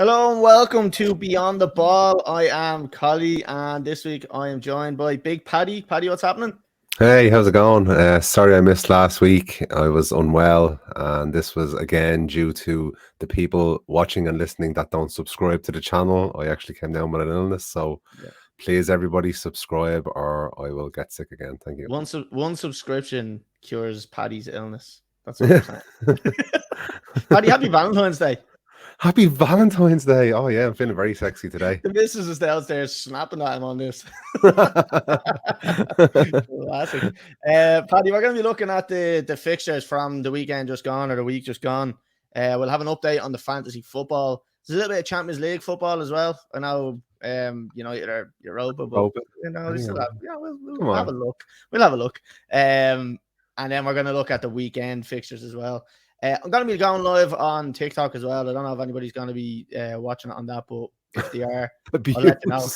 Hello and welcome to Beyond the Ball. I am Colly, and this week I am joined by Big Paddy. Paddy, what's happening? Hey, how's it going? Sorry I missed last week. I was unwell, and this was again due to the people watching and listening that don't subscribe to the channel. I actually came down with an illness, so Yeah. please, everybody, subscribe or I will get sick again. Thank you. One subscription cures Paddy's illness. That's what we're saying. Paddy, happy Valentine's Day. Happy Valentine's Day. Oh, yeah, I'm feeling very sexy today. The missus is downstairs snapping at him on this. Classic. Paddy, we're going to be looking at the fixtures from the weekend just gone or the week just gone. We'll have an update on the fantasy football. There's a little bit of Champions League football as well. I know, United are Europa, but we'll have a look. We'll have a look. And then we're going to look at the weekend fixtures as well. I'm going to be going live on TikTok as well. I don't know if anybody's going to be watching it on that, but if they are, I'll let you know.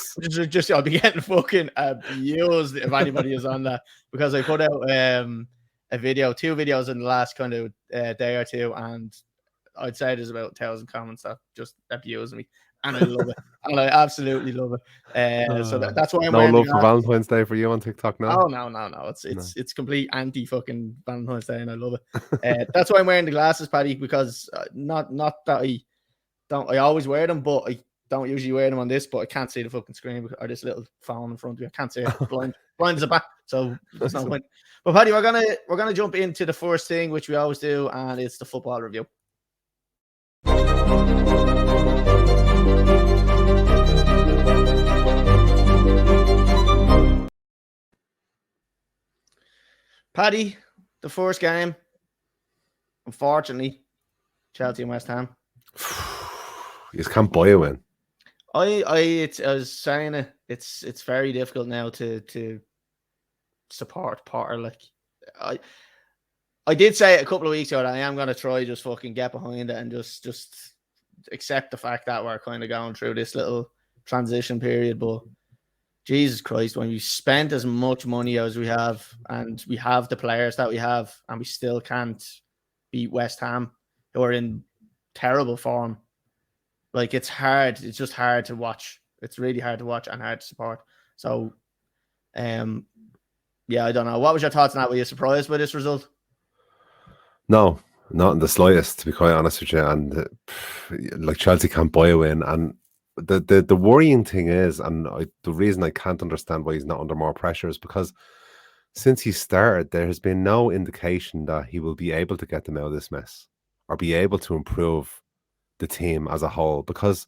I'll be getting fucking abused if anybody is on that, because I put out two videos in the last kind of day or two, and I'd say there's about 1,000 comments that just abuse me, and I love it. And I absolutely love it. So that's why I'm no love for Valentine's Day for you on TikTok now. Oh no. It's complete anti fucking Valentine's Day, and I love it. That's why I'm wearing the glasses, Paddy, because not that I always wear them, but I don't usually wear them on this, but I can't see the fucking screen or this little phone in front of me. I can't see it. Blind as a bat, so there's no point. But Paddy, we're gonna jump into the first thing, which we always do, and it's the football review. Paddy, the first game, unfortunately, Chelsea and West Ham. You just can't buy a win. I was saying it. It's very difficult now to support Potter. Like I did say it a couple of weeks ago that I am going to try just fucking get behind it and just accept the fact that we're kind of going through this little transition period. But Jesus Christ, when we spent as much money as we have, and we have the players that we have, and we still can't beat West Ham, who are in terrible form. Like, it's hard. It's just hard to watch. It's really hard to watch and hard to support. So, yeah, I don't know. What was your thoughts on that? Were you surprised by this result? No, not in the slightest, to be quite honest with you. And like, Chelsea can't buy a win. And the worrying thing is, and the reason I can't understand why he's not under more pressure is because since he started, there has been no indication that he will be able to get them out of this mess or be able to improve the team as a whole. Because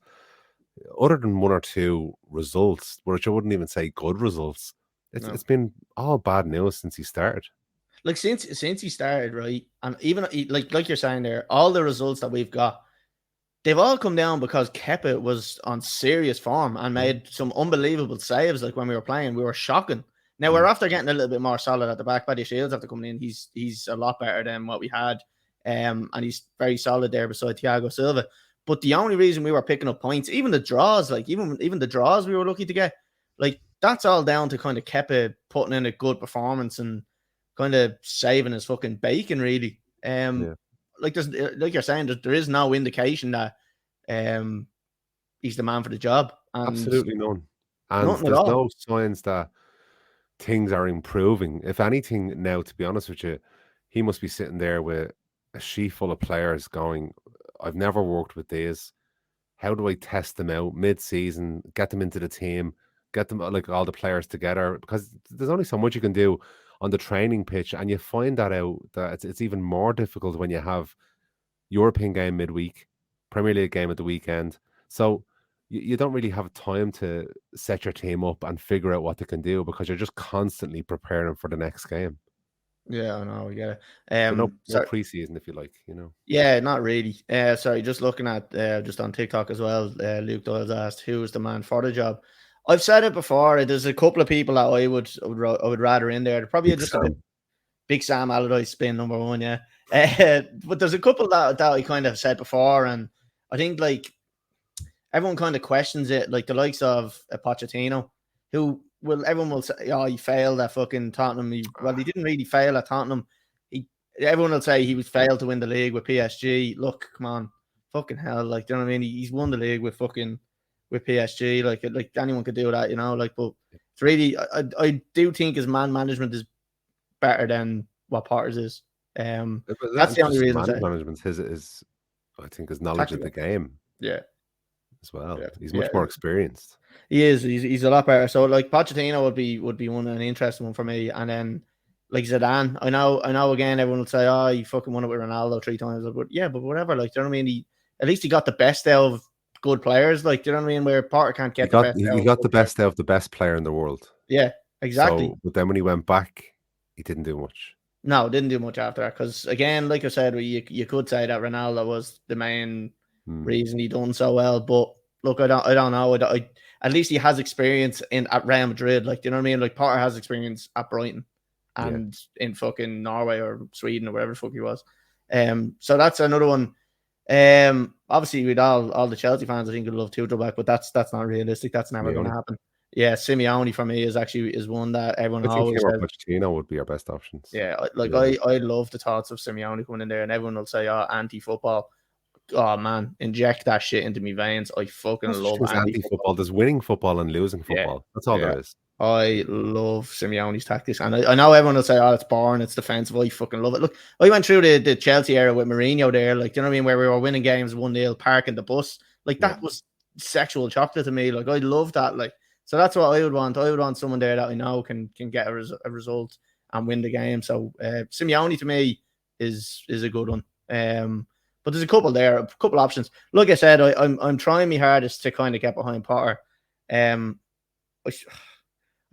other than one or two results, which I wouldn't even say good results, it's been all bad news since he started. Like, since he started, right? And even like you're saying there, all the results that we've got, they've all come down because Kepa was on serious form and made some unbelievable saves. Like, when we were playing, we were shocking. Now we're after getting a little bit more solid at the back. Paddy Shields after coming in, he's a lot better than what we had, and he's very solid there beside Thiago Silva. But the only reason we were picking up points, even the draws, like even the draws we were lucky to get, like, that's all down to kind of Kepa putting in a good performance and kind of saving his fucking bacon, really. Like, there's, like you're saying, there is no indication that he's the man for the job. And absolutely none. And there's no signs that things are improving. If anything, now, to be honest with you, he must be sitting there with a sheet full of players going, I've never worked with these. How do I test them out mid-season, get them into the team, get them, like, all the players together? Because there's only so much you can do on the training pitch, and you find that out that it's even more difficult when you have European game midweek, Premier League game at the weekend. So you don't really have time to set your team up and figure out what they can do because you're just constantly preparing for the next game. Yeah, I know. Yeah, no preseason, if you like, you know. Yeah, not really. Sorry, just looking at just on TikTok as well. Luke Doyle's asked, "Who is the man for the job?" I've said it before. There's a couple of people that I would rather in there. Probably just a Big Sam Allardyce spin number one, yeah. But there's a couple that I kind of said before, and I think, like, everyone kind of questions it, like the likes of Pochettino, who everyone will say, oh, he failed at fucking Tottenham. He didn't really fail at Tottenham. Everyone will say he was failed to win the league with PSG. Look, come on, fucking hell, like, do you know what I mean? He's won the league with PSG. Like anyone could do that, you know. Like, but it's really, I do think his man management is better than what Potter's is. That's the only reason. Management his is, I think, his knowledge of the game. Yeah. As well. Yeah. He's much more experienced. He is. He's a lot better. So like Pochettino would be an interesting one for me. And then like Zidane, I know again everyone will say, oh, he fucking won it with Ronaldo 3 times. But yeah, but whatever. Like, do you know what I mean? At least he got the best out of good players. Like, do you know what I mean? Where Potter can't get the best. He got the best out of the best player in the world. Yeah, exactly. So, but then when he went back, he didn't do much. No, didn't do much after that. Because again, like I said, you could say that Ronaldo was the main reason he done so well. But look, I don't know. At least he has experience at Real Madrid. Like, do you know what I mean? Like Potter has experience at Brighton and in fucking Norway or Sweden or wherever the fuck he was. So that's another one. Obviously with all the Chelsea fans, I think would love Tuchel back, but that's not realistic. That's never going to happen. Yeah, Simeone for me is one that everyone always says. Pochettino would be our best options. Yeah, like I love the thoughts of Simeone coming in there, and everyone will say, "Oh, anti-football." Oh man, inject that shit into me veins. I fucking love anti-football. There's winning football and losing football. Yeah. That's all there is. I love Simeone's tactics, and I know everyone will say, "Oh, it's boring, it's defensive." I fucking love it. Look, I went through the Chelsea era with Mourinho there, like, do you know what I mean, where we were winning games 1-0, parking the bus, like that was sexual chocolate to me. Like I love that. Like, so that's what I would want. I would want someone there that I know can get a result and win the game. So Simeone to me is a good one. But there's a couple options. Like I said, I'm trying my hardest to kind of get behind Potter. I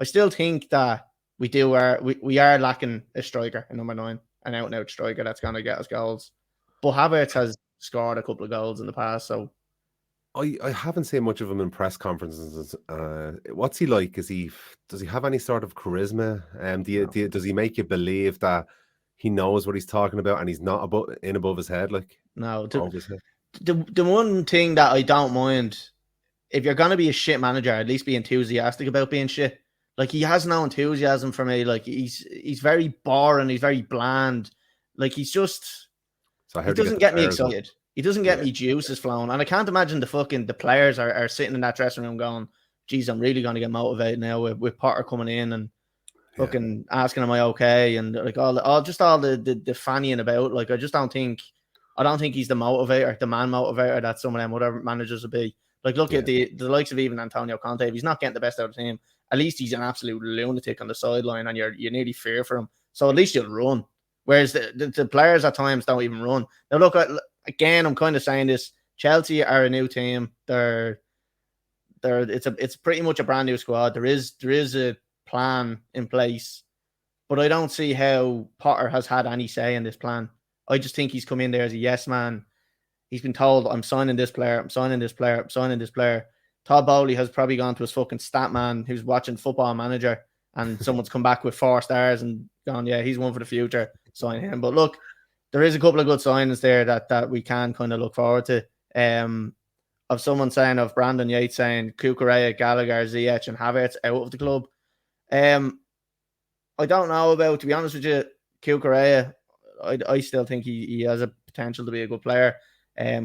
still think that we are lacking a striker in number 9, an out and out striker that's going to get us goals. But Havertz has scored a couple of goals in the past, so I haven't seen much of him in press conferences. What's he like? Does he have any sort of charisma? Does he make you believe that he knows what he's talking about and he's not above his head? Like, no. The one thing that I don't mind, if you're gonna be a shit manager, at least be enthusiastic about being shit. Like, he has no enthusiasm for me. Like, he's very boring. He's very bland. Like, he's just. So he doesn't get me excited. He doesn't get me juices flowing. And I can't imagine the players are sitting in that dressing room going, geez, I'm really going to get motivated now with Potter coming in and fucking asking, am I okay? And like all the fannying about. Like, I don't think he's the motivator, the man motivator that some of them other managers would be. Like, look at the likes of even Antonio Conte. If he's not getting the best out of the team, at least he's an absolute lunatic on the sideline and you nearly fear for him. So at least you'll run. Whereas the players at times don't even run. Now, look, again, I'm kind of saying this. Chelsea are a new team. It's pretty much a brand new squad. There is a plan in place, but I don't see how Potter has had any say in this plan. I just think he's come in there as a yes man. He's been told, I'm signing this player, I'm signing this player, I'm signing this player. Todd Bowley has probably gone to his fucking stat man who's watching Football Manager, and someone's come back with 4 stars and gone, yeah, he's one for the future, sign him. But look, there is a couple of good signings there that we can kind of look forward to. Of someone saying, of Brandon Yates saying, Cucurella, Gallagher, Ziyech and Havertz out of the club. I don't know about, to be honest with you, Cucurella. I still think he has a potential to be a good player.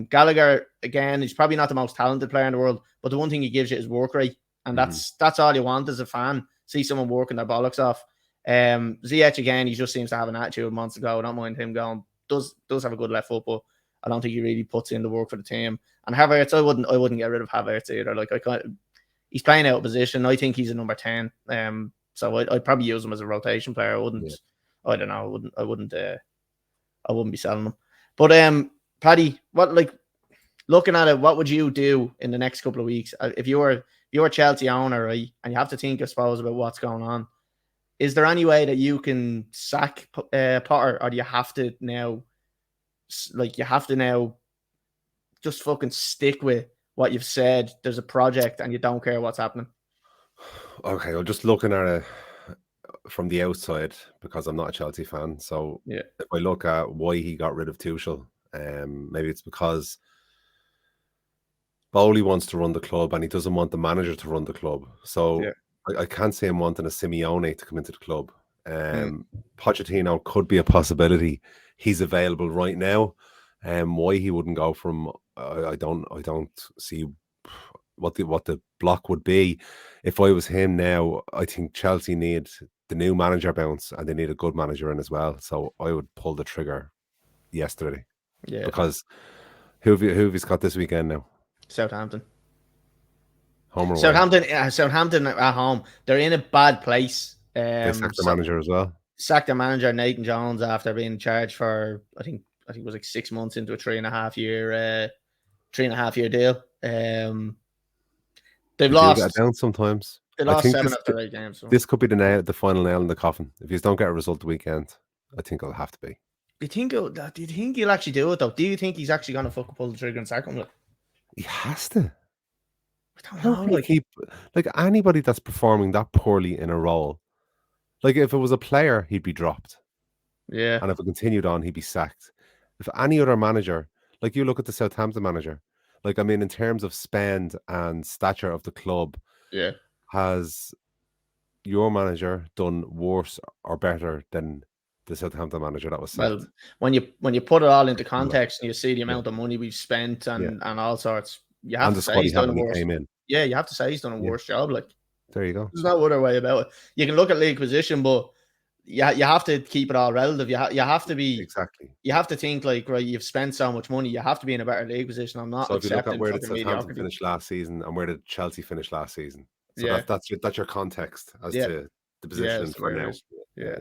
Gallagher, again, he's probably not the most talented player in the world, but the one thing he gives you is work rate, and that's all you want as a fan. See someone working their bollocks off. Ziyech, again, he just seems to have an attitude months ago. I don't mind him going. Does have a good left foot, but I don't think he really puts in the work for the team. And Havertz, I wouldn't get rid of Havertz either. Like, he's playing out of position. I think he's a number 10. So I'd probably use him as a rotation player. I wouldn't. Yeah. I don't know. I wouldn't be selling him. But Paddy, looking at it, what would you do in the next couple of weeks if you're a Chelsea owner, right? And you have to think, I suppose, about what's going on. Is there any way that you can sack Potter, or do you have to now? Like, you have to now just fucking stick with what you've said. There's a project and you don't care what's happening. Okay, well, just looking at it from the outside, because I'm not a Chelsea fan. So if I look at why he got rid of Tuchel, maybe it's because Bowley wants to run the club and he doesn't want the manager to run the club. So I can't see him wanting a Simeone to come into the club. Pochettino could be a possibility. He's available right now. Why he wouldn't go from I don't see what the block would be. If I was him now, I think Chelsea need the new manager bounce and they need a good manager in as well. So I would pull the trigger yesterday. Yeah. Because who have you got this weekend now? Southampton. Home or away? Southampton at home. They're in a bad place. They sacked the manager as well. Sacked their manager Nathan Jones after being in charge for I think it was like 6 months into a 3.5 year deal. They've lost. Get down sometimes. They lost 7 of their 8 games. So. This could be the final nail in the coffin. If you don't get a result the weekend, I think it'll have to be. Do you think he'll actually do it though? Do you think he's actually going to fucking pull the trigger and sack him? He has to. I don't know. How can he keep anybody that's performing that poorly in a role? Like if it was a player, he'd be dropped. Yeah. And if it continued on, he'd be sacked. If any other manager, like you look at the Southampton manager, like I mean, in terms of spend and stature of the club, yeah, has your manager done worse or better than the Southampton manager that was sacked? Well, when you put it all into context and you see the amount of money we've spent and all sorts, you have to say he's done a worse. Yeah, you have to say he's done a worse job. Like there you go. There's no other way about it. You can look at league position, but you have to keep it all relative. You have to be exactly. You have to think like right. You've spent so much money. You have to be in a better league position. I'm not. So if you look at where did Southampton finish last season and where did Chelsea finish last season, so that's your context as to the position for now. Yeah.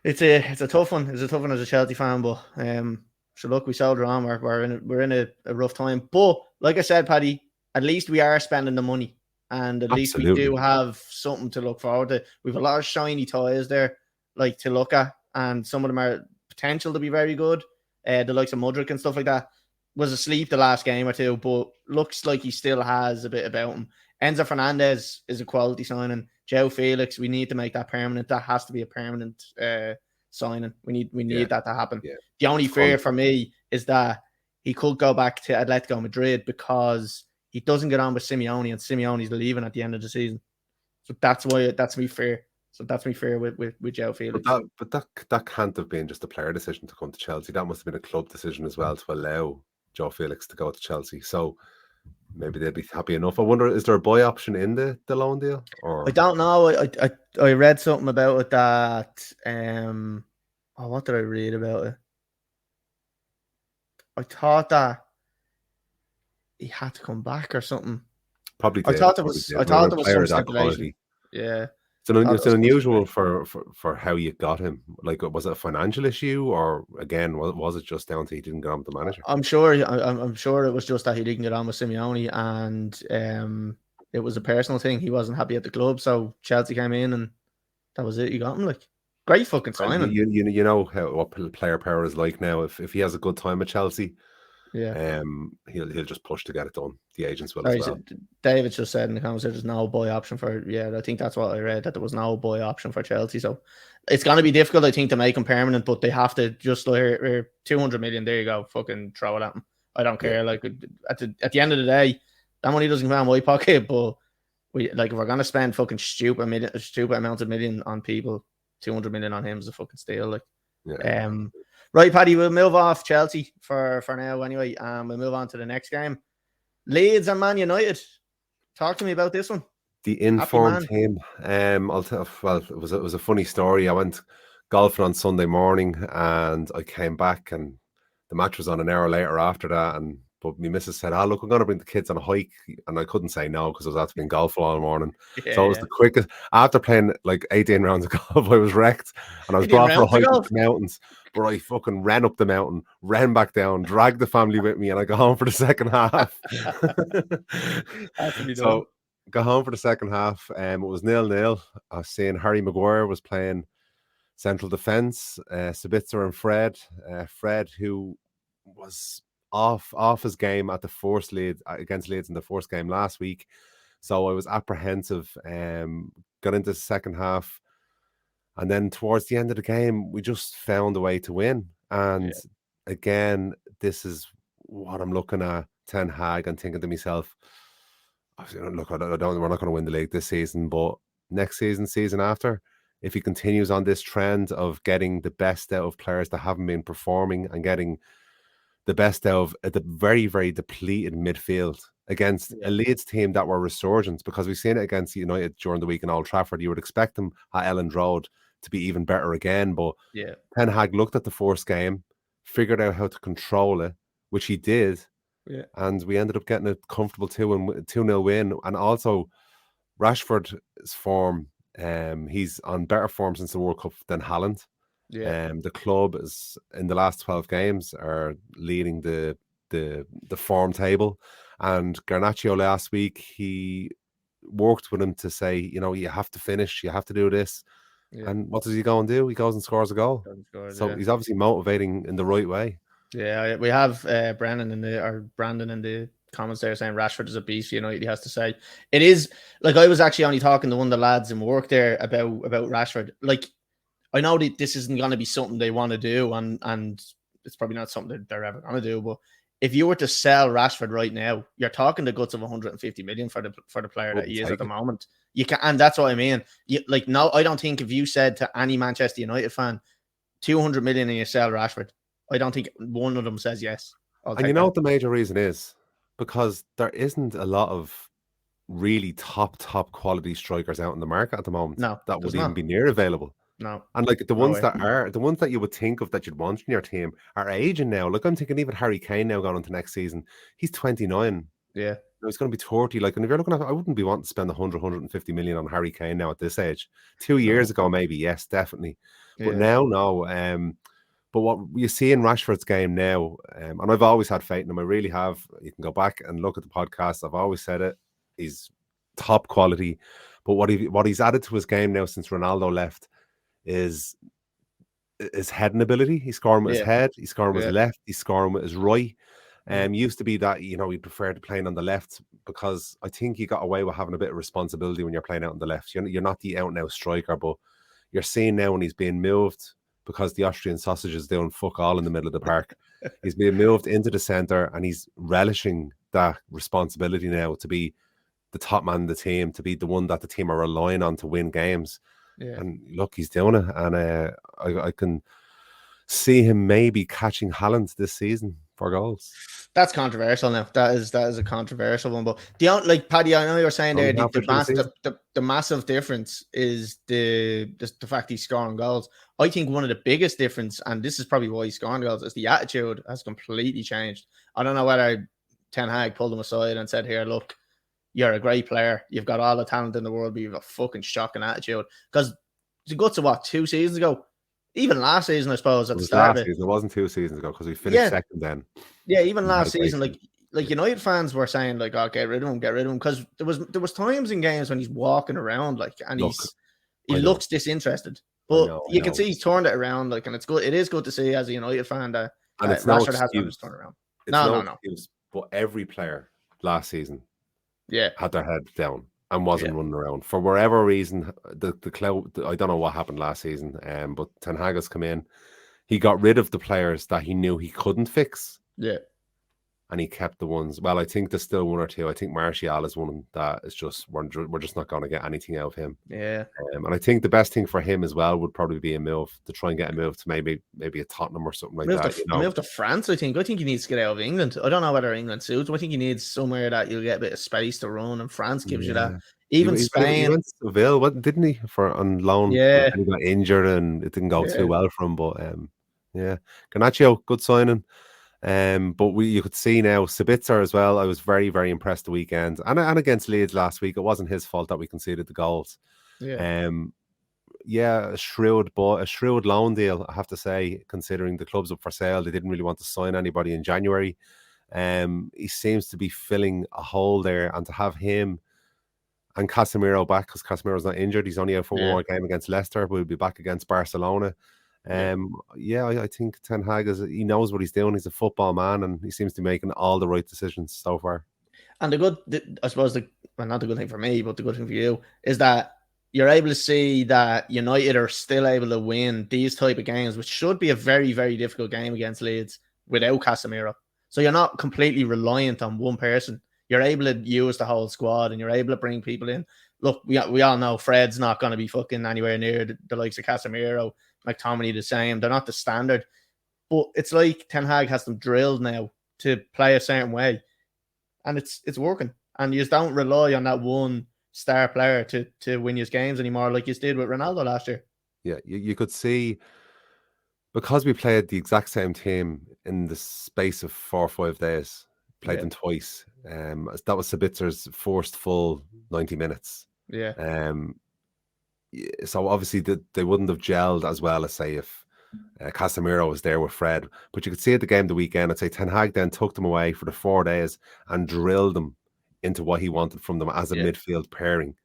It's a tough one. It's a tough one as a Chelsea fan, but so look, we soldier on. We're in a rough time, but like I said, Paddy, at least we are spending the money, and at least we do have something to look forward to. We've a lot of shiny toys there, like to look at, and some of them are potential to be very good. The likes of Mudryk and stuff like that was asleep the last game or two, but looks like he still has a bit about him. Enzo Fernandez is a quality signing. Joe Felix, we need to make that permanent. That has to be a permanent signing. We need that to happen. Yeah. The only fear for me is that he could go back to Atletico Madrid because he doesn't get on with Simeone, and Simeone's leaving at the end of the season. So that's me fear. So that's me fear with Joe Felix. But that can't have been just a player decision to come to Chelsea. That must have been a club decision as well to allow Joe Felix to go to Chelsea. So maybe they'd be happy enough. I wonder, is there a buy option in the loan deal? Or I don't know. I read something about it that what did I read about it? I thought that he had to come back or something. Probably. I thought there was some stipulation. Yeah. It's unusual for how you got him. Like, was it a financial issue, or again, was it just down to he didn't get on with the manager? I'm sure it was just that he didn't get on with Simeone, and it was a personal thing. He wasn't happy at the club, so Chelsea came in, and that was it. You got him. Like, great fucking signing. You know what player power is like now. If he has a good time at Chelsea, he'll just push to get it done. The agents will as well. David just said in the comments there's no buy option for. Yeah, I think that's what I read, that there was no buy option for Chelsea. So it's going to be difficult, I think, to make him permanent. But they have to just like 200 million. There you go. Fucking throw it at him. I don't care. Yeah. Like at the end of the day, that money doesn't come out of my pocket. But if we're going to spend fucking stupid amounts of million on people, 200 million on him is a fucking steal. Like, right, Paddy, we'll move off Chelsea for now anyway. We'll move on to the next game. Leeds and Man United. Talk to me about this one. The informed team. I'll tell. Well, it was a funny story. I went golfing on Sunday morning, and I came back, and the match was on an hour later after that. But my missus said, "Oh, look, we're going to bring the kids on a hike," and I couldn't say no because I was after being golfing all morning. So it was the quickest. After playing like 18 rounds of golf, I was wrecked, and I was brought for a hike up the mountains. But I fucking ran up the mountain, ran back down, dragged the family with me, and I got home for the second half. So got home for the second half. It was 0-0. I was seeing Harry Maguire was playing central defence. Sabitzer and Fred. Fred, who was off his game at the forced Leeds against Leeds in the first game last week. So I was apprehensive. Got into the second half. And then towards the end of the game, we just found a way to win. And again, this is what I'm looking at Ten Hag and thinking to myself, look, we're not going to win the league this season, but next season after, if he continues on this trend of getting the best out of players that haven't been performing and getting the best out of the very, very depleted midfield against a Leeds team that were resurgent, because we've seen it against United during the week in Old Trafford. You would expect them at Elland Road to be even better again, but Ten Hag looked at the first game, figured out how to control it, which he did, and we ended up getting a comfortable 2-0 win. And also Rashford's form, he's on better form since the World Cup than Haaland. The club is, in the last 12 games, are leading the form table. And Garnacho last week, he worked with him to say, you have to finish, you have to do this. And what does he go and do? He goes and scores a goal. So he's obviously motivating in the right way. Yeah, we have Brandon in the comments there saying Rashford is a beast for United. He has to say it is. Like, I was actually only talking to one of the lads in work there about Rashford. Like, I know that this isn't going to be something they want to do, and it's probably not something that they're ever going to do. But if you were to sell Rashford right now, you're talking the guts of 150 million for the player that he is at the moment. You can, and that's what I mean. No, I don't think if you said to any Manchester United fan, 200 million and you sell Rashford, I don't think one of them says yes. And you know what the major reason is? Because there isn't a lot of really top quality strikers out in the market at the moment that would even be near available. No. And like the ones that you would think of that you'd want in your team are aging now. Look, I'm thinking even Harry Kane now going into next season. He's 29. Yeah. He's going to be 30. Like, and if you're looking at, I wouldn't be wanting to spend 150 million on Harry Kane now at this age. 2 years ago, maybe, yes, definitely. But now, no. But what you see in Rashford's game now, and I've always had faith in him, I really have. You can go back and look at the podcast. I've always said it. He's top quality. But what he's added to his game now since Ronaldo left is his heading ability. He's scoring with his head. He's scoring with his left. He's scoring with his right. Used to be that, he preferred playing on the left, because I think he got away with having a bit of responsibility when you're playing out on the left. You're not the out-and-out striker, but you're seeing now when he's being moved, because the Austrian sausage is doing fuck all in the middle of the park. He's being moved into the centre, and he's relishing that responsibility now to be the top man in the team, to be the one that the team are relying on to win games. And look, he's doing it. And I can see him maybe catching Haaland this season for goals. That's controversial now. That is a controversial one. But Paddy, I know you were saying there, the massive difference is the fact he's scoring goals. I think one of the biggest difference, and this is probably why he's scoring goals, is the attitude has completely changed. I don't know whether Ten Hag pulled him aside and said, "Here, look, you're a great player. You've got all the talent in the world, but you've a fucking shocking attitude." Because the guts of 2 seasons ago, even last season, I suppose, at the start of it. It wasn't 2 seasons ago, because we finished second then. Yeah, even last season, like United fans were saying, like, "Oh, get rid of him," because there was times in games when he's walking around, like, and he looks disinterested. But you can see he's turned it around, like, and it's good. It is good to see as a United fan that Rashford has turned it around. No. But every player last season, had their head down and wasn't running around for whatever reason. The clout, I don't know what happened last season, but Ten Hag has come in. He got rid of the players that he knew he couldn't fix. Yeah. And he kept the ones. Well, I think there's still one or two. I think Martial is one that is just, we're just not going to get anything out of him. Yeah. And I think the best thing for him as well would probably be a move, to try and get a move to maybe a Tottenham or something like that. Move to France, I think. I think he needs to get out of England. I don't know whether England suits him. I think he needs somewhere that you'll get a bit of space to run, and France gives you that. Even Spain. He went to Seville, didn't he, on loan? Yeah. And he got injured and it didn't go too well for him. But Garnacho, good signing. But you could see now Sabitzer as well. I was very, very impressed the weekend, and against Leeds last week. It wasn't his fault that we conceded the goals. A shrewd loan deal, I have to say, considering the club's up for sale. They didn't really want to sign anybody in January. He seems to be filling a hole there, and to have him and Casemiro back, because Casemiro's not injured. He's only out for one more game against Leicester. We'll be back against Barcelona. I think Ten Hag he knows what he's doing. He's a football man, and he seems to be making all the right decisions so far. And I suppose not the good thing for me, but the good thing for you is that you're able to see that United are still able to win these type of games, which should be a very, very difficult game against Leeds without Casemiro. So you're not completely reliant on one person. You're able to use the whole squad, and you're able to bring people in. Look, we all know Fred's not going to be fucking anywhere near the likes of Casemiro. McTominay the same. They're not the standard. But it's like Ten Hag has them drilled now to play a certain way, and it's working. And you just don't rely on that one star player to win your games anymore, like you did with Ronaldo last year. Yeah, you could see, because we played the exact same team in the space of 4 or 5 days, played them twice. That was Sabitzer's first full 90 minutes. Yeah. So obviously they wouldn't have gelled as well as, say, if Casemiro was there with Fred. But you could see at the game the weekend, I'd say Ten Hag then took them away for the 4 days and drilled them into what he wanted from them as a midfield pairing.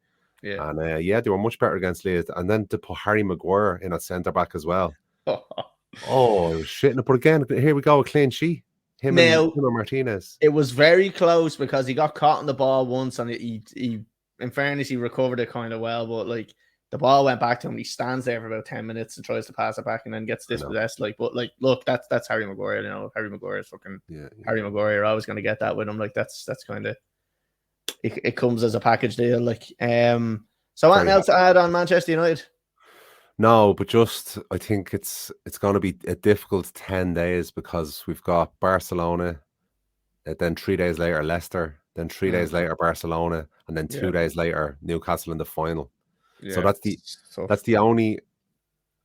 Yeah. And they were much better against Leeds. And then to put Harry Maguire in at centre back as well. Oh, it was shitting it. But again, here we go, a clean sheet. Him and Martinez. It was very close because he got caught on the ball once, and he in fairness, he recovered it kind of well, but like the ball went back to him. He stands there for about 10 minutes and tries to pass it back and then gets dispossessed. But look, that's Harry Maguire. You know, Harry Maguire is fucking Harry Maguire. You're always going to get that with him. Like that's kind of it comes as a package deal. Like so what else to add on Manchester United? No, but just I think it's going to be a difficult 10 days because we've got Barcelona, then 3 days later Leicester, then 3 days later Barcelona, and then 2 days later Newcastle in the final. So that's the only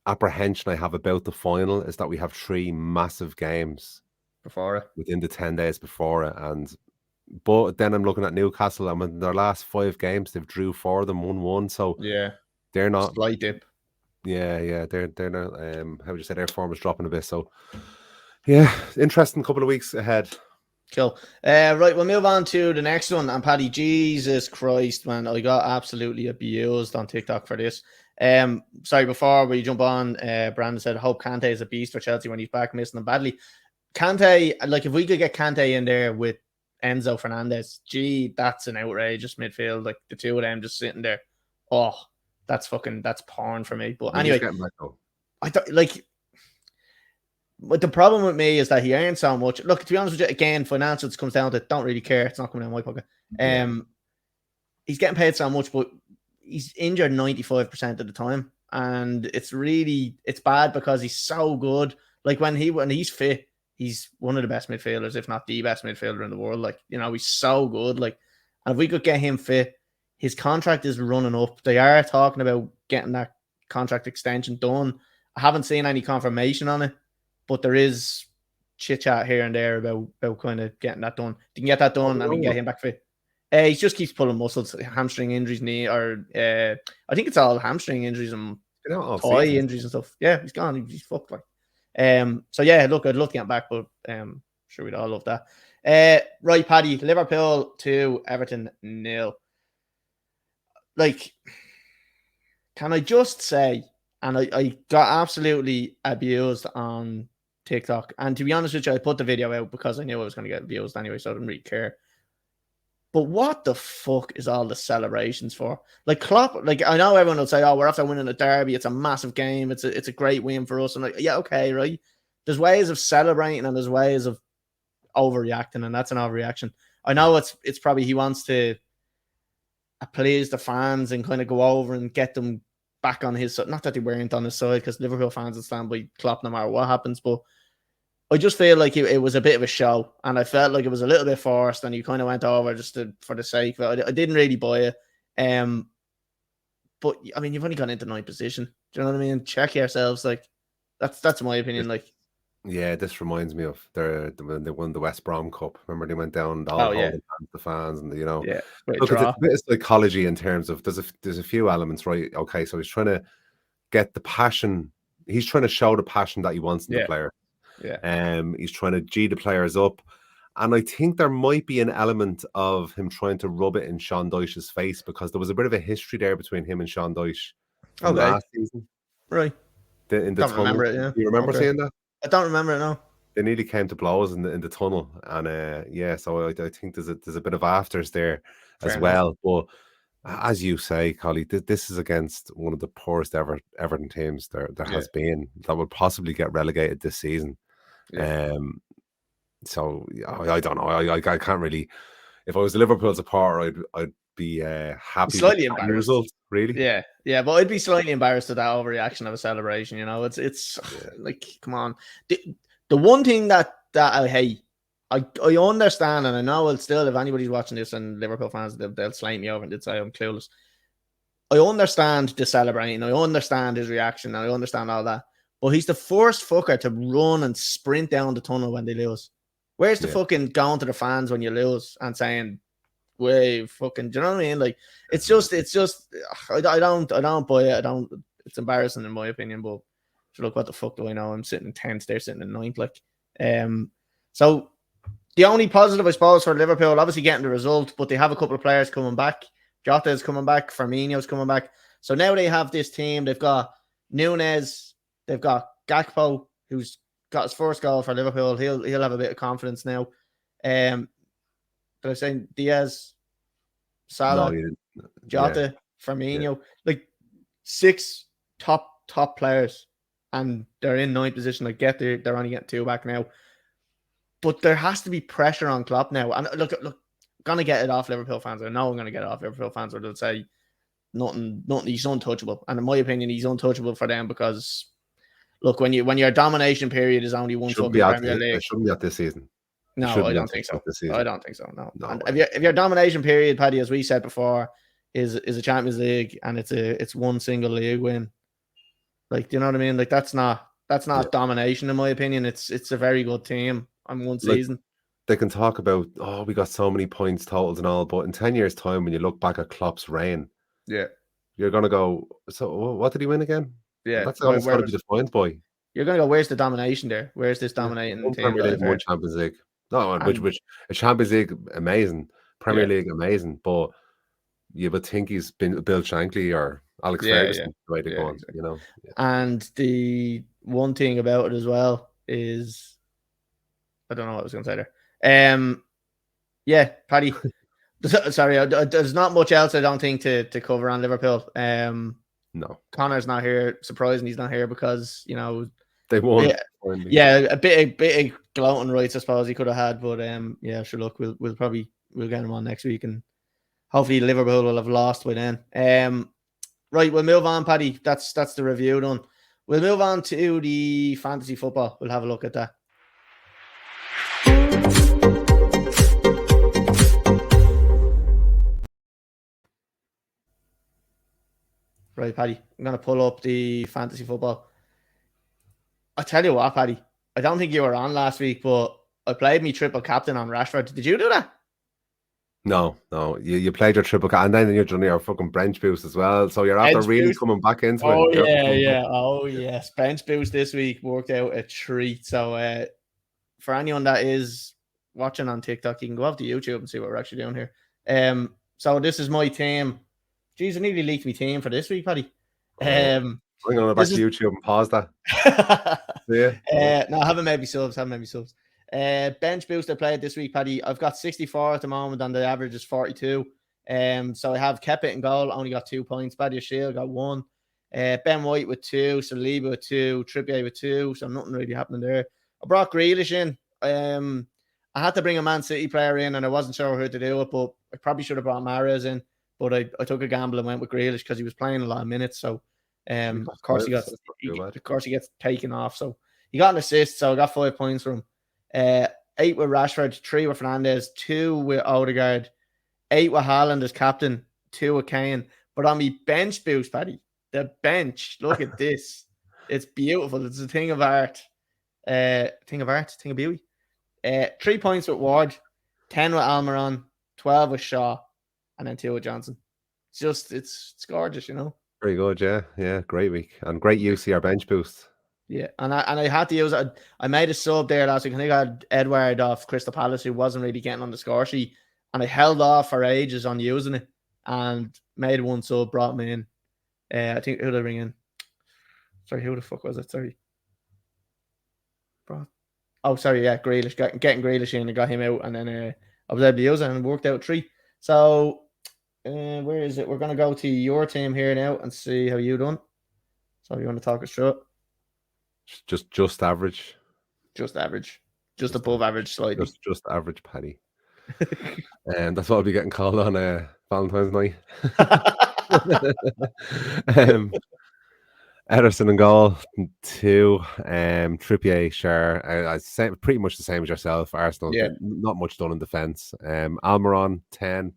apprehension I have about the final, is that we have 3 massive games before it, within the 10 days before it. But then I'm looking at Newcastle, and in their last 5 games they've drew 4 of them 1-1. So they're not slight dip. Yeah, they're not. How would you say their form is dropping a bit? So, yeah, interesting couple of weeks ahead. Cool. Right, we'll move on to the next one. And Paddy, Jesus Christ, man, I got absolutely abused on TikTok for this. Sorry, before we jump on, Brandon said, "Hope Kante is a beast for Chelsea when he's back, missing them badly." Kante, like if we could get Kante in there with Enzo Fernandez, that's an outrageous midfield. Like the two of them just sitting there. Oh. That's porn for me. But anyway, I thought but the problem with me is that he earns so much. Look, to be honest with you, again, financials comes down to don't really care. It's not coming out of my pocket. He's getting paid so much, but he's injured 95% of the time. And it's bad because he's so good. Like when he's fit, he's one of the best midfielders, if not the best midfielder in the world. Like, you know, he's so good. Like, and if we could get him fit, his contract is running up. They are talking about getting that contract extension done. I haven't seen any confirmation on it, but there is chit chat here and there about kind of getting that done. You can get that done and we can get him back fit. He just keeps pulling muscles, hamstring injuries, knee, or I think it's all hamstring injuries and thigh injuries and stuff. Yeah, he's gone. He's fucked. Like, so yeah, look, I'd love to get him back, but sure we'd all love that. Right, Paddy, Liverpool 2, Everton 0. Like, can I just say, and I got absolutely abused on TikTok. And to be honest with you, I put the video out because I knew I was going to get abused anyway, so I didn't really care. But what the fuck is all the celebrations for? Like Klopp, like I know everyone will say, "Oh, we're after winning a derby. It's a massive game. It's a great win for us." And like, yeah, okay, right. There's ways of celebrating and there's ways of overreacting, and that's an overreaction. I know it's probably he wants to please the fans and kind of go over and get them back on his side. Not that they weren't on his side, because Liverpool fans will stand by Klopp no matter what happens, but I just feel like it was a bit of a show, and I felt like it was a little bit forced, and you kind of went over just for the sake of it. I didn't really buy it. But I mean, you've only gone into 9th position. Do you know what I mean? Check yourselves. Like that's my opinion. Like, yeah, this reminds me of when they won the West Brom Cup. Remember they went down all holding the fans, and look, it's a bit of psychology in terms of there's a few elements, right? Okay, so he's trying to get the passion. He's trying to show the passion that he wants in the player. Yeah. He's trying to G the players up, and I think there might be an element of him trying to rub it in Sean Dyche's face, because there was a bit of a history there between him and Sean Dyche from last season, right? In the tunnel. Remember it, yeah. Do you remember seeing that? I don't remember it, no. They nearly came to blows in the tunnel, and so I think there's a bit of afters there as well. But as you say, Colly, this is against one of the poorest Everton teams there has been, that would possibly get relegated this season. Yeah. So I don't know. I can't really. If I was a Liverpool supporter, I'd be happy. Slightly embarrassed. Result, really. Yeah, but I'd be slightly embarrassed at that overreaction of a celebration. You know, it's like, come on. The one thing that I hate, I understand, and I know it's still, if anybody's watching this and Liverpool fans, they'll slate me over and they'll say I'm clueless. I understand the celebrating, I understand his reaction, I understand all that. But he's the first fucker to run and sprint down the tunnel when they lose. Where's the fucking going to the fans when you lose and saying, "Way fucking," do you know what I mean? Like it's just I don't buy it. It's embarrassing in my opinion, but look, what the fuck do I know? I'm sitting in 10th, they're sitting in 9th. Like, so the only positive, I suppose, for Liverpool, obviously getting the result, but they have a couple of players coming back. Jota is coming back, Firmino's coming back. So now they have this team. They've got Nunez, they've got Gakpo, who's got his first goal for Liverpool. He'll have a bit of confidence now. But I'm saying Diaz, Salah, Jota, Firmino, like 6 top players, and they're in 9th position. I get they're only getting 2 back now, but there has to be pressure on Klopp now. And look, gonna get it off Liverpool fans. I know I'm gonna get it off Liverpool fans, or they'll say nothing. He's untouchable, and in my opinion, he's untouchable for them because look, when your domination period is only one fucking Premier League, it shouldn't be at this season. No, I don't think so. I don't think so. No. And if your domination period, Paddy, as we said before, is a Champions League and it's one single league win, like, do you know what I mean? Like that's not domination in my opinion. It's a very good team on one season. They can talk about, oh, we got so many points totals and all, but in 10 years' time, when you look back at Klopp's reign, you're gonna go, so what did he win again? Yeah, that's all it's got to be defined by. You're gonna go, where's the domination there? Where's this dominating one team? Premier League, one Champions League. No, which a Champions League amazing, Premier League amazing, but you would think he's been Bill Shankly or Alex Ferguson the way they're going, you know. And the one thing about it as well is, I don't know what I was going to say there. Paddy. Sorry, there's not much else I don't think to cover on Liverpool. No, Connor's not here. Surprising he's not here because they won. A bit of gloating rights I suppose he could have had, but sure. Look, we'll get him on next week, and hopefully Liverpool will have lost by then. Right, we'll move on, Paddy. That's the review done. We'll move on to the fantasy football. We'll have a look at that. Right, Paddy, I'm going to pull up the fantasy football. I tell you what, Paddy, I don't think you were on last week, but I played me triple captain on Rashford. Did you do that? No. You played your triple captain, and then you're doing your fucking bench boost as well. So you're after really coming back into it. Oh, yes. Bench boost this week worked out a treat. So for anyone that is watching on TikTok, you can go off to YouTube and see what we're actually doing here. So this is my team. Jeez, I nearly leaked my team for this week, Paddy. I'm going to go back to YouTube and pause that. No, I haven't made me subs. Bench boost I played this week, Paddy. I've got 64 at the moment, and the average is 42. So I have kept it in goal, only got 2 points. Paddy Shield got 1. Ben White with 2, Saliba with 2, Trippier with 2. So nothing really happening there. I brought Grealish in. I had to bring a Man City player in, and I wasn't sure who to do it, but I probably should have brought Mahrez in. But I took a gamble and went with Grealish because he was playing a lot of minutes. So of course he gets taken off. So he got an assist. So I got 5 points from him. 8 with Rashford, 3 with Fernandes, 2 with Odegaard, 8 with Haaland as captain, 2 with Kane. But on me bench boost, Paddy, the bench. Look at this. It's beautiful. It's a thing of art. Thing of beauty. 3 points with Ward, 10 with Almiron, 12 with Shaw, and then 2 with Johnson. It's gorgeous, you know. Very good, yeah. Great week and great use of our bench boost. Yeah, and I had to use it. I made a sub there last week. I think I had Edward off Crystal Palace, who wasn't really getting on the score sheet, and I held off for ages on using it, and made one sub, brought me in. I think who did I bring in? Sorry, who the fuck was it? Sorry. Grealish. Getting Grealish in and got him out, and then I was able to use it and it worked out 3. So where is it? We're gonna go to your team here now and see how you done. So you want to talk us through it? Just average. Just average. Just above average slightly. Just average, Paddy. And that's what I'll be getting called on Valentine's night. Ederson in goal, 2. Trippier, Schär. Pretty much the same as yourself. Arsenal, Yeah. not much done in defence. Almiron, 10.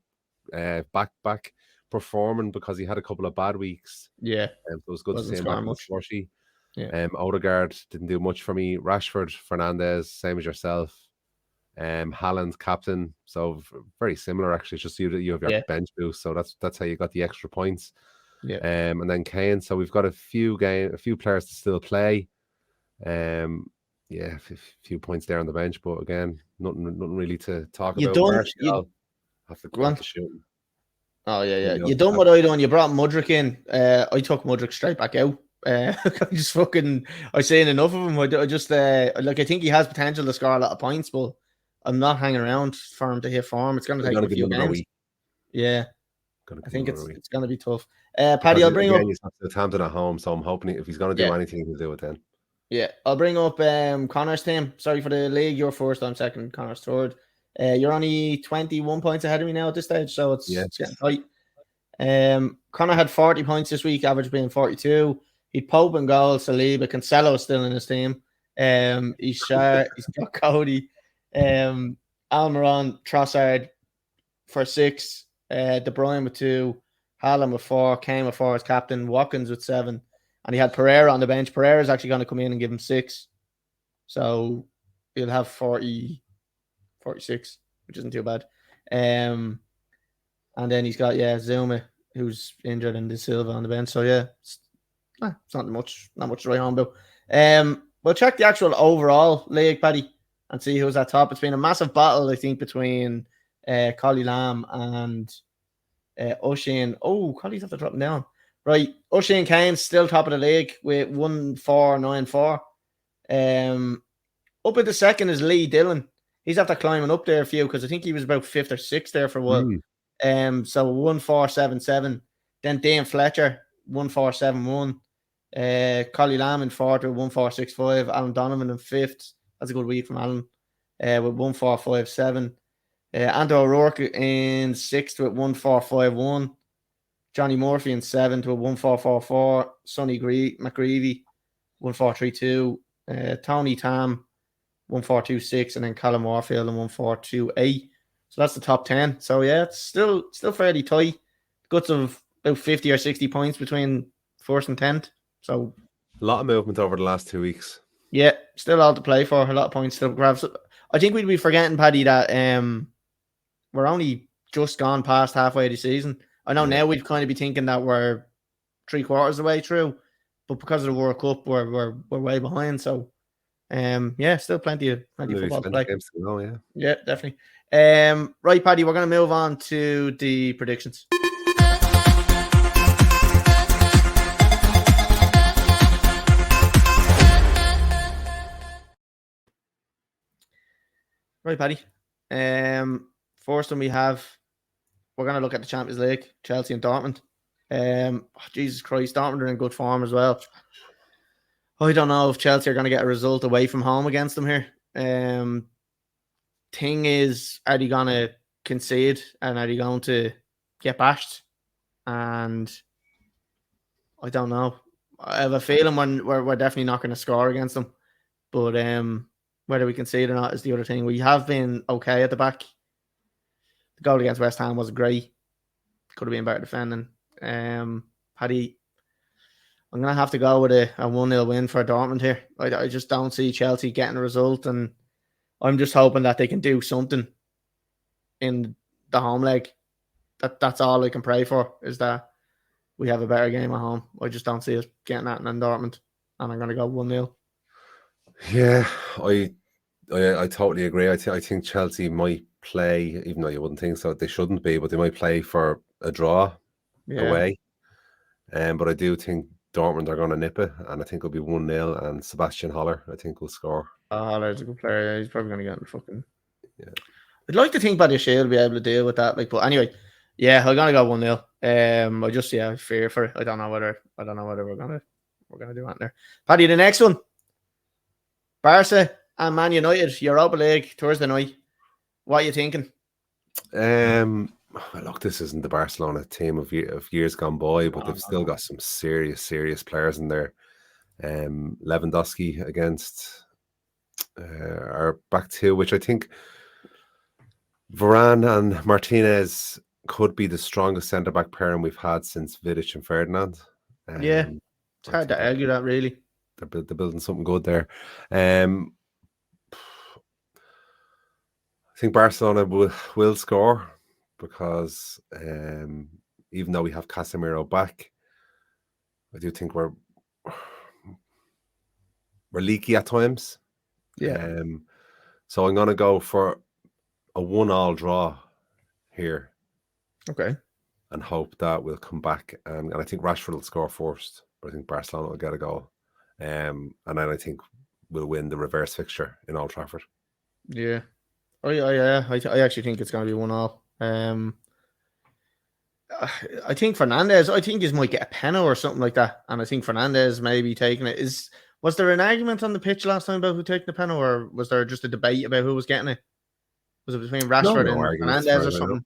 Back performing because he had a couple of bad weeks. Yeah. So it was good to Wasn't see him back scoring in the much. slushy. Yeah. Odegaard didn't do much for me. Rashford, Fernandez, same as yourself. Haaland, captain. So very similar, actually. It's just you have your bench boost. So that's how you got the extra points. Yeah. And then Kane. So we've got a few players to still play. A few points there on the bench, but again, nothing really to talk about. Martial, have to go on to shoot. Oh yeah. You done what I done. You brought Mudryk in. I took Mudryk straight back out. I seen enough of him. I just I think he has potential to score a lot of points, but I'm not hanging around for him to hit form. It's going to take a few games. Yeah. I think it's going to be tough. Paddy, I'll bring up. He's got Southampton at home, so I'm hoping if he's going to do anything, he'll do it then. Yeah, I'll bring up Connor's team. Sorry for the league. You're first, I'm second. Connor's third. You're only 21 points ahead of me now at this stage, so it's getting tight. Connor had 40 points this week, average being 42. He'd Pope and goal, Saliba, Cancelo still in his team. He's got Cody, Almiron, Trossard for 6, De Bruyne with 2, Haaland with 4, Kane with 4 as captain, Watkins with 7, and he had Pereira on the bench. Pereira is actually going to come in and give him 6, so he'll have 46, which isn't too bad. And then he's got Zuma, who's injured, and De Silva on the bench. So it's not much to write home about. We'll check the actual overall league, Paddy, and see who's at top. It's been a massive battle, I think, between Colly Lamb and O'Shane. Oh, Colly's have to drop him down. Right, O'Shane Kane's still top of the league with 1-4-9-4. Up at the second is Lee Dillon. He's after climbing up there a few because I think he was about 5th or 6th there for a while. So 1-4-7-7. Then Dane Fletcher 1-4-7-1. Colly Lamb in 4th with 1-4-6-5. Alan Donovan in 5th. That's a good week from Alan. With 1-4-5-7. Anto O'Rourke in 6th with 1-4-5-1. Johnny Murphy in 7th with 1-4-4-4. Sonny McGreevy 1-4-3-2. Tony Tam 1-4-2-6, and then Callum Warfield in 1-4-2-8. So that's the top 10. So it's still fairly tight. Guts of about 50 or 60 points between 1st and 10th. So a lot of movement over the last 2 weeks. Yeah, still all to play for. A lot of points still grabs. I think we'd be forgetting, Paddy, that we're only just gone past halfway of the season. I know now we'd kind of be thinking that we're 3/4 of the way through, but because of the World Cup, we're way behind. So still plenty of football to play. Games to go, yeah, definitely. Right, Paddy, we're going to move on to the predictions. Right, Paddy. First one we're going to look at the Champions League, Chelsea and Dortmund. Jesus Christ, Dortmund are in good form as well. I don't know if Chelsea are going to get a result away from home against them here. Thing is, are they going to concede and are they going to get bashed? And I don't know. I have a feeling we're definitely not going to score against them. But whether we concede or not is the other thing. We have been okay at the back. The goal against West Ham was great. Could have been better defending. Paddy, I'm going to have to go with a 1-0 win for Dortmund here. I just don't see Chelsea getting a result, and I'm just hoping that they can do something in the home leg. That's all I can pray for, is that we have a better game at home. I just don't see us getting that in Dortmund, and I'm going to go 1-0. Yeah, I totally agree. I think Chelsea might play, even though you wouldn't think so, they shouldn't be, but they might play for a draw away. But I do think Dortmund are going to nip it, and I think it'll be 1-0, and Sebastian Haller, I think, will score. Haller's a good player. He's probably going to get in fucking... Yeah. I'd like to think Paddy Shea will be able to deal with that. But anyway, I'm going to go 1-0. I just, fear for it. I don't know whether we're going to do that there. Paddy, the next one. Barca and Man United, Europa League, Thursday night. What are you thinking? look, this isn't the Barcelona team of years gone by, but they've still got some serious players in there. Lewandowski against our back two, which I think Varane and Martinez could be the strongest centre-back pairing we've had since Vidic and Ferdinand. Yeah, it's hard to argue that, really. They're building something good there. I think Barcelona will score because even though we have Casemiro back, I do think we're leaky at times. Yeah. So I'm going to go for a 1-1 draw here. Okay. And hope that we'll come back. And I think Rashford will score first, but I think Barcelona will get a goal. And then I think we'll win the reverse fixture in Old Trafford. Yeah. I actually think it's going to be 1-1. I think Fernandez, he might get a penalty or something like that. And I think Fernandez may be taking it. Was there an argument on the pitch last time about who taking the penalty, or was there just a debate about who was getting it? Was it between Rashford and Fernandez or something?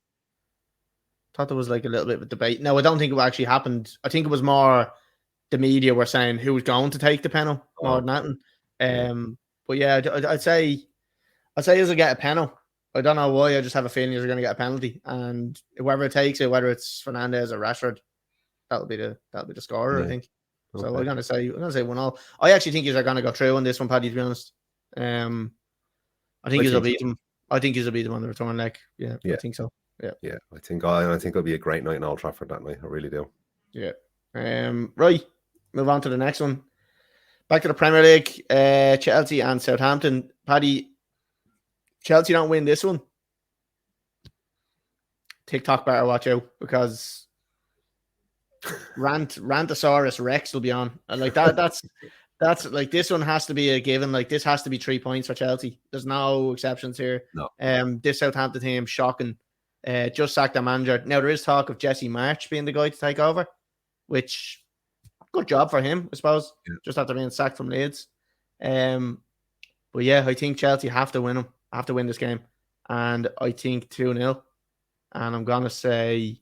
Thought there was like a little bit of a debate. No, I don't think it actually happened. I think it was more the media were saying who was going to take the penalty more than that. But yeah, I'd say he'll get a penalty. I don't know why. I just have a feeling he's going to get a penalty, and whoever takes it, whether it's Fernandez or Rashford, that'll be the scorer. Yeah. I think. Okay. So I'm gonna say 1-1. I actually think he's going to go through on this one, Paddy. To be honest, I think he'll beat him. I think he'll beat him on the return leg. Yeah, I think so. Yeah. I think it'll be a great night in Old Trafford that night. I really do. Yeah. Right. Move on to the next one. Back to the Premier League. Chelsea and Southampton. Paddy, Chelsea don't win this one. TikTok better watch out, because Rantosaurus Rex will be on. Like that's like, this one has to be a given. Like, this has to be 3 points for Chelsea. There's no exceptions here. No. This Southampton team, shocking. Just sacked their manager. Now there is talk of Jesse March being the guy to take over, which good job for him, I suppose. Yeah. Just after being sacked from Leeds. But yeah, I think Chelsea have to win them. Have to win this game, and I think 2-0. And I'm gonna say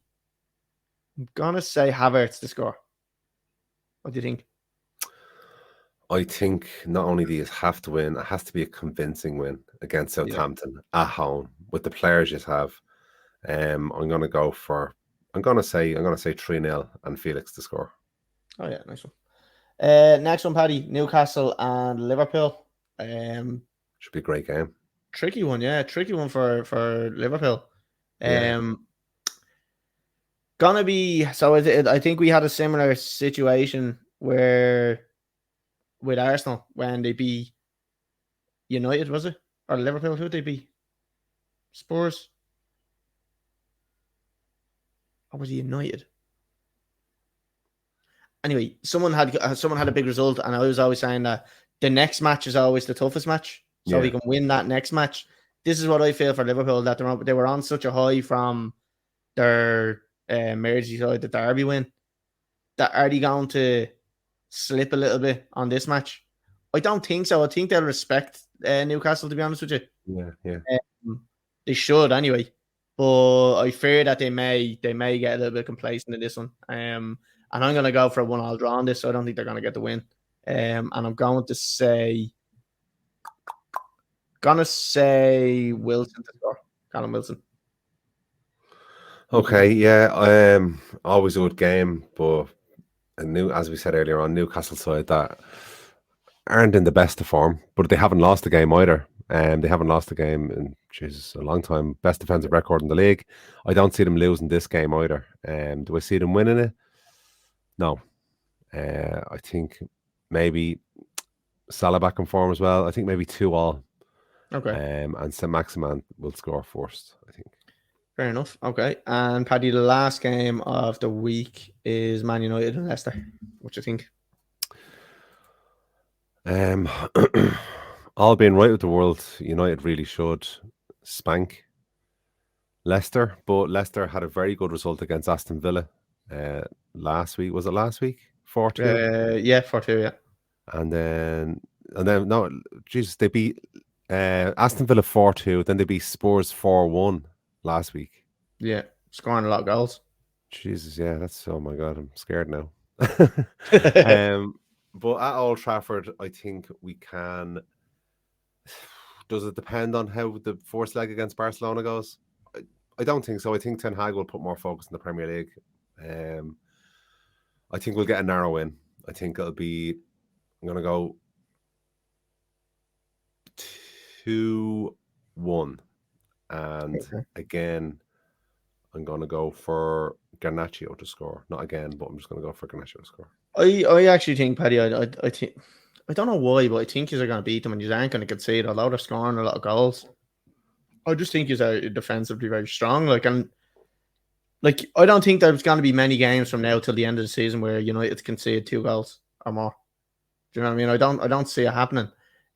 Havertz to score. What do you think? I think not only do you have to win, it has to be a convincing win against Southampton at home with the players you have. I'm gonna say 3-0 and Felix to score. Oh yeah, nice one. Next one, Paddy. Newcastle and Liverpool. Should be a great game. Tricky one, yeah. Tricky one for Liverpool. Gonna be so. I think we had a similar situation where with Arsenal when they beat United, was it, or Liverpool? Who'd they beat? Spurs. Or was it United? Anyway, someone had a big result, and I was always saying that the next match is always the toughest match, so we can win that next match. This is what I feel for Liverpool, that they were on such a high from their Merseyside, the derby win. That are they going to slip a little bit on this match? I don't think so. I think they'll respect Newcastle, to be honest with you. Yeah. They should anyway. But I fear that they may get a little bit complacent in this one. And I'm going to go for a 1-1 draw on this, so I don't think they're going to get the win. And I'm going to say Wilson to score. Callum Wilson. Okay, yeah. Always a good game, but as we said earlier on, Newcastle side that aren't in the best of form, but they haven't lost the game either. They haven't lost the game in a long time. Best defensive record in the league. I don't see them losing this game either. Do I see them winning it? No. I think maybe Salah back in form as well. I think maybe 2-2. Okay. And Saint-Maximin will score first, I think. Fair enough. Okay. And Paddy, the last game of the week is Man United and Leicester. What do you think? All being right with the world, United really should spank Leicester, but Leicester had a very good result against Aston Villa last week. Was it last week? 4-2? Yeah, 4-2, yeah. And then no, Jesus, they beat Aston Villa 4-2, then they beat Spurs 4-1 last week. Yeah. scoring a lot of goals. Jesus, yeah, that's oh my god, I'm scared now. But at Old Trafford, I think we can. Does it depend on how the first leg against Barcelona goes? I don't think so. I think Ten Hag will put more focus in the Premier League. I think we'll get a narrow win. I think it'll be. I'm going to go 2-1, and again, I'm going to go for Garnacho to score. Not again, but I'm just going to go for Garnacho to score. I actually think, Paddy, I think, I don't know why, but I think you're going to beat them and you aren't going to concede, although they're scoring a lot of goals. I just think he's defensively very strong. Like, I don't think there's going to be many games from now till the end of the season where United concede 2 goals or more. Do you know what I mean? I don't see it happening.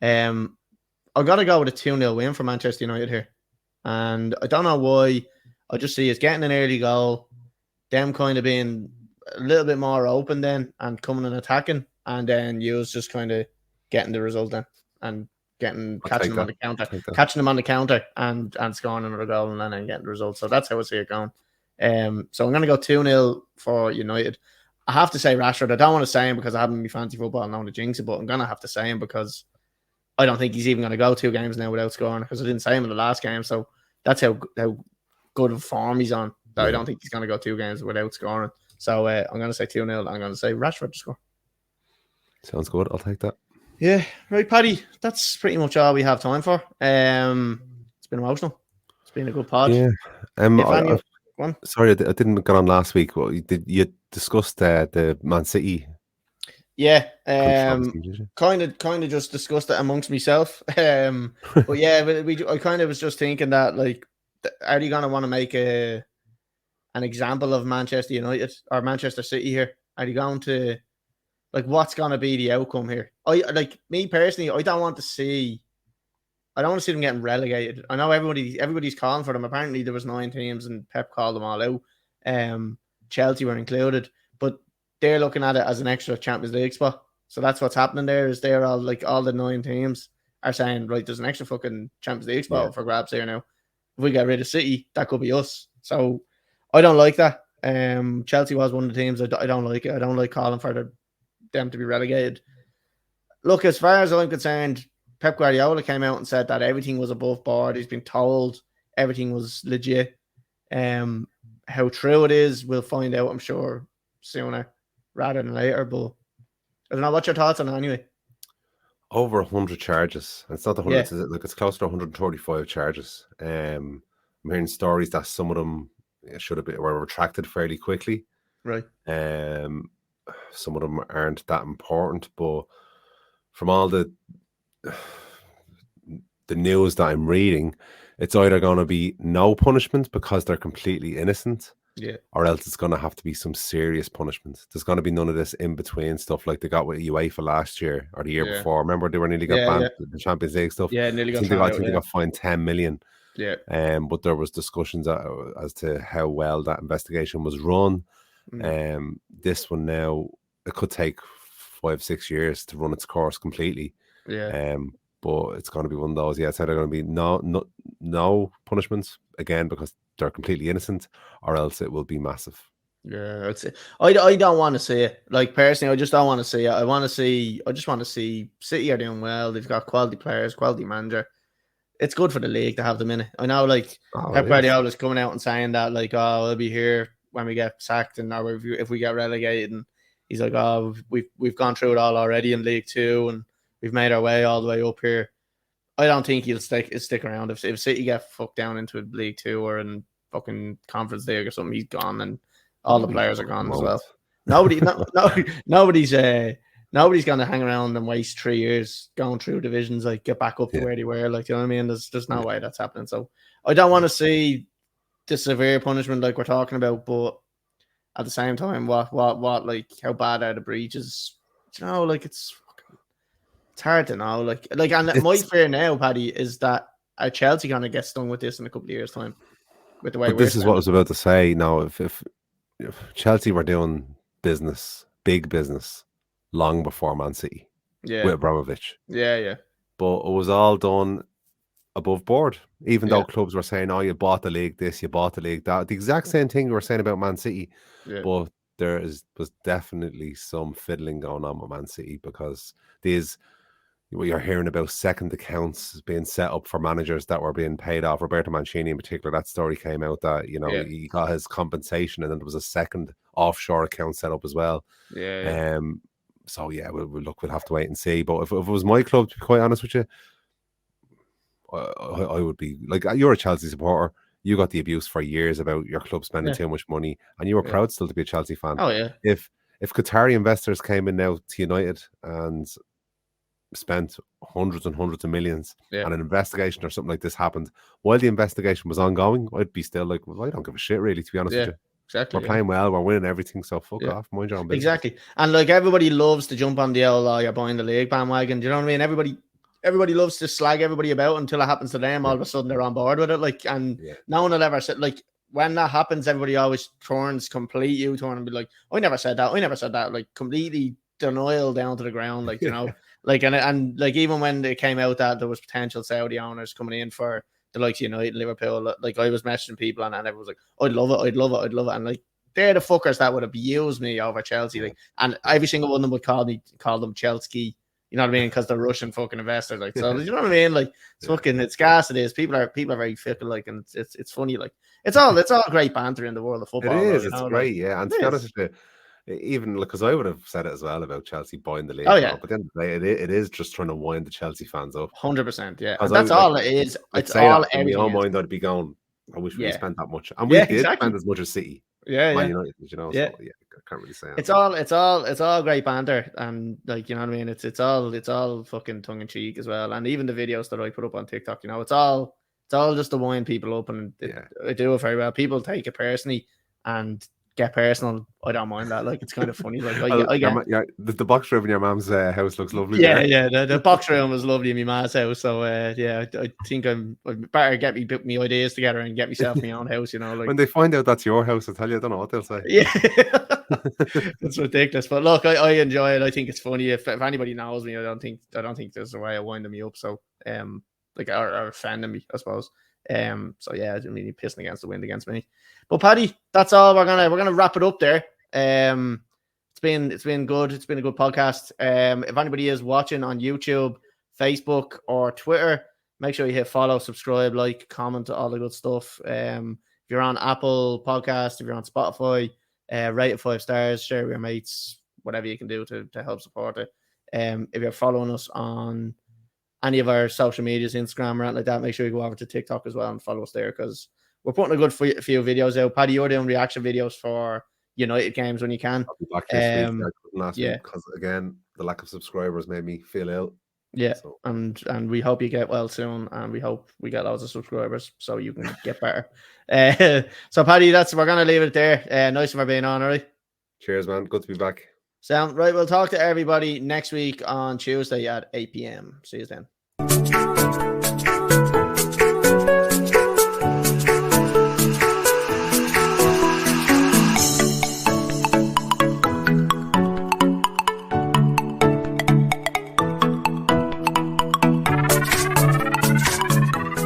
I've got to go with a 2-0 win for Manchester United here. And I don't know why. I just see us getting an early goal, them kind of being a little bit more open then and coming and attacking, and then you just kind of getting the result then and catching them on the counter and scoring another goal and then getting the result. So that's how I see it going. So I'm going to go 2-0 for United. I have to say Rashford. I don't want to say him because I haven't been fancy football and I want to jinx it, but I'm going to have to say him because I don't think he's even going to go 2 games now without scoring because I didn't say him in the last game. So that's how good of form he's on. I don't think he's going to go 2 games without scoring. So I'm going to say 2-0. I'm going to say Rashford to score. Sounds good. I'll take that. Yeah. Right, Paddy. That's pretty much all we have time for. It's been emotional. It's been a good pod. Yeah. Sorry, I didn't get on last week. Well, you discussed the Man City? Yeah, kind of just discussed it amongst myself. But yeah, I kind of was just thinking that, like, are you gonna want to make an example of Manchester United or Manchester City here? Are you going to, like, what's gonna be the outcome here? Me personally, I don't want to see them getting relegated. I know everybody's calling for them. Apparently there was 9 teams and Pep called them all out. Chelsea were included, but they're looking at it as an extra Champions League spot. So that's what's happening there. Is they're all the 9 teams are saying, right, there's an extra fucking Champions League spot for grabs here now. If we get rid of City, that could be us. So I don't like that. Chelsea was one of the teams I don't like it. I don't like calling for them to be relegated. Look, as far as I'm concerned, Pep Guardiola came out and said that everything was above board. He's been told everything was legit. How true it is, we'll find out, I'm sure, sooner rather than later. But I don't know, what's your thoughts on it anyway? Over 100 charges. It's not the 100, it's close to 135 charges. I'm hearing stories that some of them were retracted fairly quickly. Right. Some of them aren't that important, but from all the news that I'm reading, it's either going to be no punishment because they're completely innocent, or else it's going to have to be some serious punishment. There's going to be none of this in between stuff like they got with UEFA last year or the year before. Remember, they were nearly got banned the Champions League stuff. Yeah, nearly got. I think they got fined 10 million. Yeah. But there was discussions as to how well that investigation was run. This one now, it could take 5-6 years to run its course completely. Yeah. But it's going to be one of those. Yeah, it's either going to be no punishments again because they're completely innocent, or else it will be massive. Yeah, I don't want to see it. Like, personally, I just don't want to see it. I just want to see City are doing well. They've got quality players, quality manager. It's good for the league to have them in it. I know, like, Pep Guardiola is coming out and saying that, like, we'll be here when we get sacked and or if we get relegated. And he's like, we've gone through it all already in League 2 and we've made our way all the way up here. I don't think he'll stick around. If City get fucked down into League 2 or in fucking Conference League or something, he's gone and all the players are gone as well. Nobody's going to hang around and waste 3 years going through divisions, like get back up to where they were. Like, you know what I mean? There's no way that's happening. So I don't want to see the severe punishment like we're talking about, but at the same time, what like how bad are the breaches? You know, like it's hard to know. And my fear now, Paddy, is that are Chelsea going to get stung with this in a couple of years' time? With the way this is what I was about to say. Now, if Chelsea were doing big business, long before Man City, with Abramovich, yeah, but it was all done above board, even though clubs were saying, "Oh, you bought the league this, you bought the league that." The exact same thing we were saying about Man City, but was definitely some fiddling going on with Man City, because what you're hearing about second accounts being set up for managers that were being paid off. Roberto Mancini in particular, that story came out that he got his compensation, and then there was a second offshore account set up as well. So we'll have to wait and see. But if it was my club, to be quite honest with you, I would be like, you're a Chelsea supporter. You got the abuse for years about your club spending too much money, and you were proud still to be a Chelsea fan. Oh yeah. If Qatari investors came in now to United and spent hundreds and hundreds of millions, and an investigation or something like this happened, while the investigation was ongoing, I'd be still like, well, I don't give a shit really, to be honest with you. Exactly. We're playing well, we're winning everything, so fuck off, mind your own business. Exactly. And like, everybody loves to jump on the old, you're buying the league bandwagon. Do you know what I mean? Everybody loves to slag everybody about until it happens to them. All of a sudden they're on board with it. Like, and no one will ever say, like, when that happens, everybody always turns complete U-turn and be like, I never said that. Like, completely denial down to the ground. Like, you know, like, and like, even when they came out that there was potential Saudi owners coming in for the likes of United, Liverpool, like, I was messaging people and everyone was like, I'd love it. And like, they're the fuckers that would abuse me over Chelsea. Like, and every single one of them would call them Chelsea. You know what I mean? Because they're Russian fucking investors. Like, so you know what I mean? Like, it's fucking, it's gas. It is. People are very fickle. Like, and it's funny. Like, it's all great banter in the world of football. It is. It's great. Like, and to be honest with you, even because I would have said it as well about Chelsea buying the league. But at the end of the day, it is just trying to wind the Chelsea fans up. 100%. Yeah. And that's all it is. It's all in my own mind, I'd be going, I wish we spent that much. And we did spend as much as City. Man United, you know, so I can't really say it's all great banter, and like, you know what I mean, it's all fucking tongue in cheek as well. And even the videos that I put up on TikTok, you know, it's all just to wind people up, and I do it very well. People take it personally and get personal. I don't mind that. Like, it's kind of funny. Like, the box room in your mom's house looks lovely. The box room was lovely in my mom's house. So I think I better get me ideas together and get myself my own house. You know, like, when they find out that's your house, I tell you, I don't know what they'll say. Yeah, it's ridiculous. But look, I enjoy it. I think it's funny. If anybody knows me, I don't think there's a way of winding me up. So like, or offending me, I suppose. So yeah, I didn't mean pissing against the wind against me. But Paddy, that's all. We're gonna wrap it up there. It's been good. It's been a good podcast. If anybody is watching on YouTube, Facebook, or Twitter, make sure you hit follow, subscribe, like, comment, all the good stuff. If you're on Apple Podcast, if you're on Spotify, rate it 5 stars, share with your mates, whatever you can do to help support it. If you're following us on any of our social medias, Instagram or anything like that, make sure you go over to TikTok as well and follow us there, because we're putting a good few videos out. Paddy, you're doing reaction videos for United games when you can. I'll be back this week. Last week, because again, the lack of subscribers made me feel ill. Yeah, so. and we hope you get well soon, and we hope we get loads of subscribers so you can get better. So Paddy, we're gonna leave it there. Nice for being on, all right? Cheers, man. Good to be back. Sound right. We'll talk to everybody next week on Tuesday at 8 p.m. See you then.